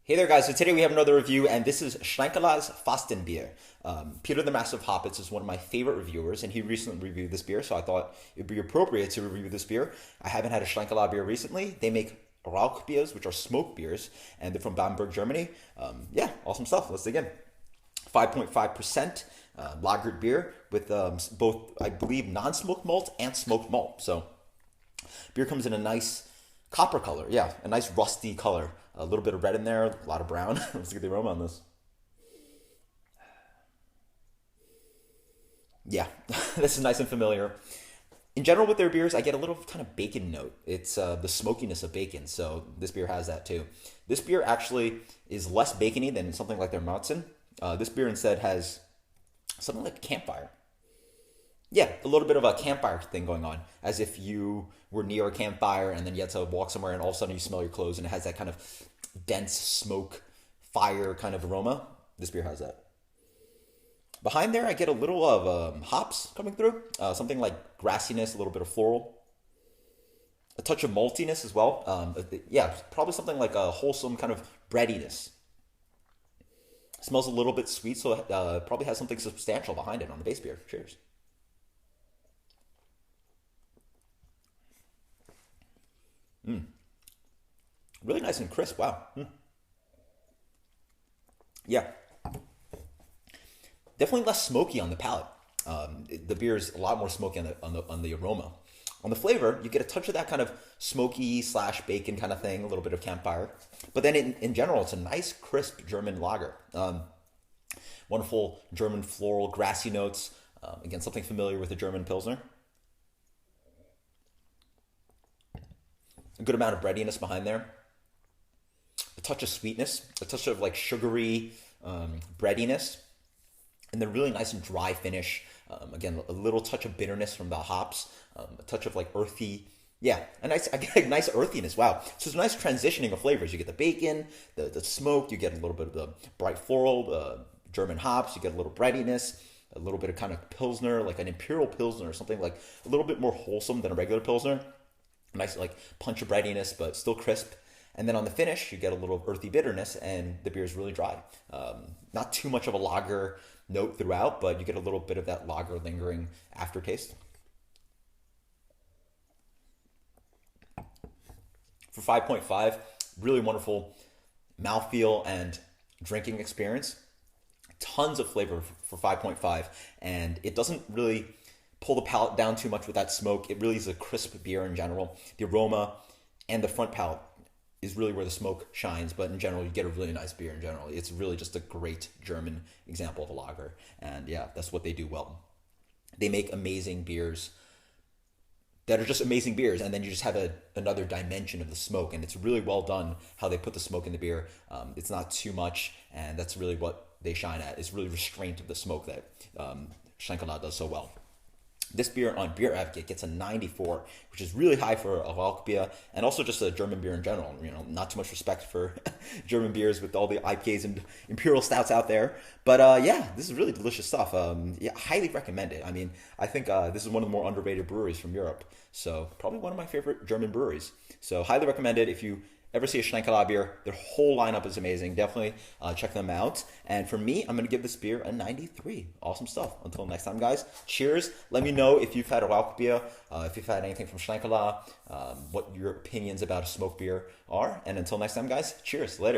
Hey there, guys. So today we have another review, and this is Schlenkerla's Fastenbier. Peter the Massive Hoppitz is one of my favorite reviewers, and he recently reviewed this beer, so I thought it would be appropriate to review this beer. I haven't had a Schlenkerla beer recently. They make Rauch beers, which are smoke beers, and they're from Bamberg, Germany. Yeah, awesome stuff. Let's dig in. 5.5% lagered beer with both, I believe, non-smoked malt and smoked malt. So beer comes in a nice copper color. Yeah, a nice rusty color. A little bit of red in there, a lot of brown. Let's get the aroma on this. Yeah, this is nice and familiar. In general, with their beers, I get a little kind of bacon note. It's the smokiness of bacon, so this beer has that too. This beer actually is less bacony than something like their Mautzen. This beer instead has something like a campfire. Yeah, a little bit of a campfire thing going on, as if you were near a campfire and then you had to walk somewhere and all of a sudden you smell your clothes and it has that kind of dense smoke, fire kind of aroma. This beer has that. Behind there, I get a little of hops coming through, something like grassiness, a little bit of floral, a touch of maltiness as well. Yeah, probably something like a wholesome kind of breadiness. Smells a little bit sweet, so probably has something substantial behind it on the base beer. Cheers. Really nice and crisp. Wow. Yeah, definitely less smoky on the palate. The beer is a lot more smoky on the aroma. On the flavor, you get a touch of that kind of smoky slash bacon kind of thing, a little bit of campfire. But then in general, it's a nice crisp German lager. Wonderful German floral grassy notes. Again, something familiar with the German Pilsner. A good amount of breadiness behind there. A touch of sweetness, a touch of like sugary breadiness, and then really nice and dry finish. Again, a little touch of bitterness from the hops, a touch of like earthy, yeah, I get a nice earthiness. Wow, so it's a nice transitioning of flavors. You get the bacon, the smoke, you get a little bit of the bright floral, German hops, you get a little breadiness, a little bit of kind of Pilsner, like an Imperial Pilsner or something like a little bit more wholesome than a regular Pilsner. Nice like punch of breadiness, but still crisp. And then on the finish, you get a little earthy bitterness, and the beer is really dry. Not too much of a lager note throughout, but you get a little bit of that lager lingering aftertaste. For 5.5, really wonderful mouthfeel and drinking experience. Tons of flavor for 5.5, and it doesn't really pull the palate down too much with that smoke. It really is a crisp beer in general. The aroma and the front palate is really where the smoke shines, but in general, you get a really nice beer in general. It's really just a great German example of a lager, and yeah, that's what they do well. They make amazing beers that are just amazing beers, and then you just have another dimension of the smoke, and it's really well done how they put the smoke in the beer. It's not too much, and that's really what they shine at. It's really restraint of the smoke that Schlenkerla does so well. This beer on Beer Advocate gets a 94, which is really high for a Rauch beer, and also just a German beer in general. You know, not too much respect for German beers with all the IPAs and imperial stouts out there. But yeah, this is really delicious stuff. Yeah, highly recommend it. I mean, I think this is one of the more underrated breweries from Europe. So probably one of my favorite German breweries. So highly recommend it if you ever see a Schlenkerla beer. Their whole lineup is amazing. Definitely check them out. And for me, I'm going to give this beer a 93. Awesome stuff. Until next time, guys. Cheers. Let me know if you've had a Rauch beer, if you've had anything from Schlenkerla, what your opinions about a smoked beer are. And until next time, guys, cheers. Later.